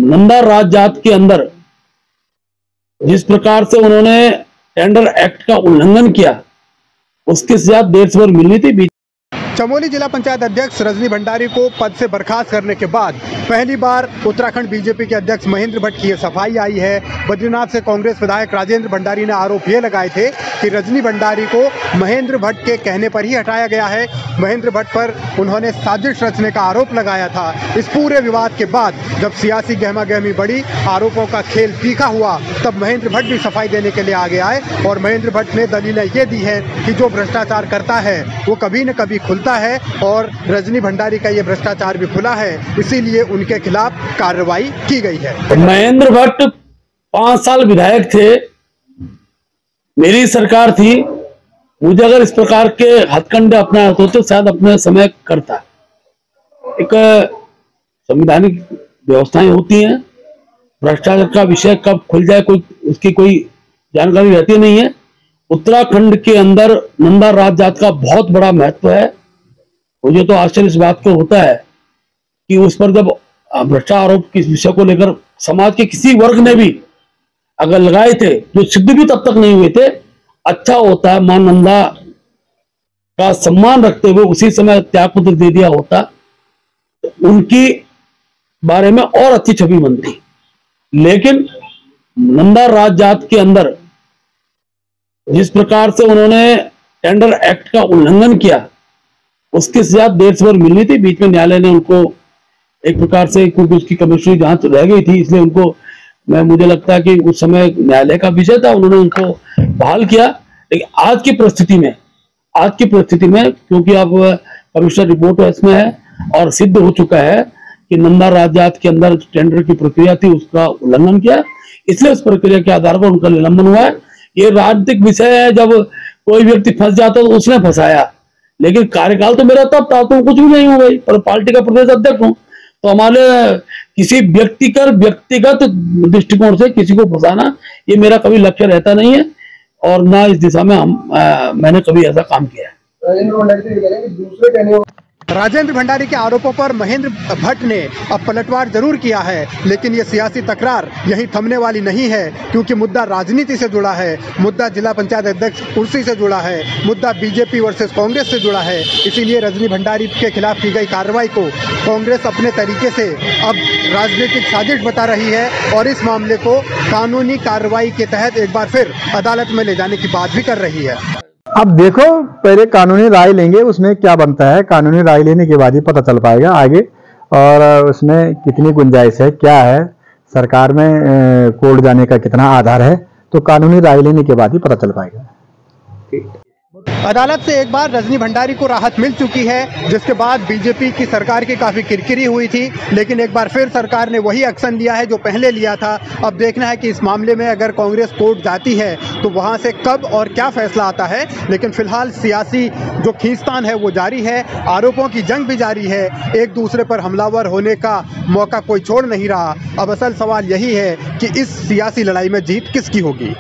नंदा राज जात के अंदर जिस प्रकार से उन्होंने टेंडर एक्ट का उल्लंघन किया, उसकी सजा देर से मिलनी थी। चमोली जिला पंचायत अध्यक्ष रजनी भंडारी को पद से बर्खास्त करने के बाद पहली बार उत्तराखंड बीजेपी के अध्यक्ष महेंद्र भट्ट की सफाई आई है। बद्रीनाथ से कांग्रेस विधायक राजेंद्र भंडारी ने आरोप ये लगाए थे कि रजनी भंडारी को महेंद्र भट्ट के कहने पर ही हटाया गया है। महेंद्र भट्ट पर उन्होंने साजिश रचने का आरोप लगाया था। इस पूरे विवाद के बाद जब सियासी गहमा गहमी बढ़ी, आरोपों का खेल तीखा हुआ, तब महेंद्र भट्ट भी सफाई देने के लिए आगे आए और महेंद्र भट्ट ने दलीलें ये दी है कि जो भ्रष्टाचार करता है वो कभी न कभी खुलता है और रजनी भंडारी का ये भ्रष्टाचार भी खुला है, इसीलिए उनके खिलाफ कार्रवाई की गई है। महेंद्र भट्ट 5 साल विधायक थे, मेरी सरकार थी। मुझे अगर इस प्रकार के हथकंडे अपनाए होते तो शायद अपने समय करता। एक संवैधानिक व्यवस्थाएं होती हैं, भ्रष्टाचार का विषय कब खुल जाए कोई उसकी कोई जानकारी रहती नहीं है। उत्तराखंड के अंदर नंदा राज जात का बहुत बड़ा महत्व है। मुझे तो आश्चर्य इस बात को होता है कि उस पर जब भ्रष्टाचार आरोप किस विषय को लेकर समाज के किसी वर्ग ने भी अगर लगाए थे, जो सिद्ध भी तब तक नहीं हुए थे, अच्छा होता है मां नंदा का सम्मान रखते हुए उसी समय त्यागपत्र दे दिया होता, तो उनकी बारे में और अच्छी छवि बनती। लेकिन नंदा राज जात के अंदर जिस प्रकार से उन्होंने टेंडर एक्ट का उल्लंघन किया, उसकी सजा देर से मिलनी थी। बीच में न्यायालय ने उनको एक प्रकार से, क्योंकि उसकी कमिश्नरी जांच रह गई थी, इसलिए उनको मुझे लगता है कि उस समय न्यायालय का विषय था, उन्होंने उनको बहाल किया। लेकिन आज की परिस्थिति में क्योंकि अब कमिश्नर रिपोर्ट इसमें है और सिद्ध हो चुका है कि नंदा राज जात के अंदर टेंडर की प्रक्रिया थी उसका उल्लंघन किया, इसलिए उस प्रक्रिया के आधार पर उनका निलंबन हुआ है। ये राजनीतिक विषय है, जब कोई व्यक्ति फंस जाता तो उसने फंसाया, लेकिन कार्यकाल तो मेरा तब था, तो कुछ भी नहीं हो गई, पर पार्टी का प्रदेश अध्यक्ष हूं, तो हमारे किसी व्यक्तिगत दृष्टिकोण से किसी को फंसाना ये मेरा कभी लक्ष्य रहता नहीं है और ना इस दिशा में मैंने कभी ऐसा काम किया है। राजेंद्र भंडारी के आरोपों पर महेंद्र भट्ट ने अब पलटवार जरूर किया है, लेकिन ये सियासी तकरार यहीं थमने वाली नहीं है, क्योंकि मुद्दा राजनीति से जुड़ा है, मुद्दा जिला पंचायत अध्यक्ष कुर्सी से जुड़ा है, मुद्दा बीजेपी वर्सेस कांग्रेस से जुड़ा है। इसीलिए रजनी भंडारी के खिलाफ की गई कार्रवाई को कांग्रेस अपने तरीके से अब राजनीतिक साजिश बता रही है और इस मामले को कानूनी कार्रवाई के तहत एक बार फिर अदालत में ले जाने की बात भी कर रही है। अब देखो, पहले कानूनी राय लेंगे, उसमें क्या बनता है, कानूनी राय लेने के बाद ही पता चल पाएगा आगे और उसमें कितनी गुंजाइश है, क्या है, सरकार में कोर्ट जाने का कितना आधार है, तो कानूनी राय लेने के बाद ही पता चल पाएगा। अदालत से एक बार रजनी भंडारी को राहत मिल चुकी है, जिसके बाद बीजेपी की सरकार की काफी किरकिरी हुई थी, लेकिन एक बार फिर सरकार ने वही एक्शन लिया है जो पहले लिया था। अब देखना है कि इस मामले में अगर कांग्रेस कोर्ट जाती है तो वहां से कब और क्या फैसला आता है। लेकिन फिलहाल सियासी जो खींचतान है वो जारी है, आरोपों की जंग भी जारी है, एक दूसरे पर हमलावर होने का मौका कोई छोड़ नहीं रहा। अब असल सवाल यही है कि इस सियासी लड़ाई में जीत किसकी होगी।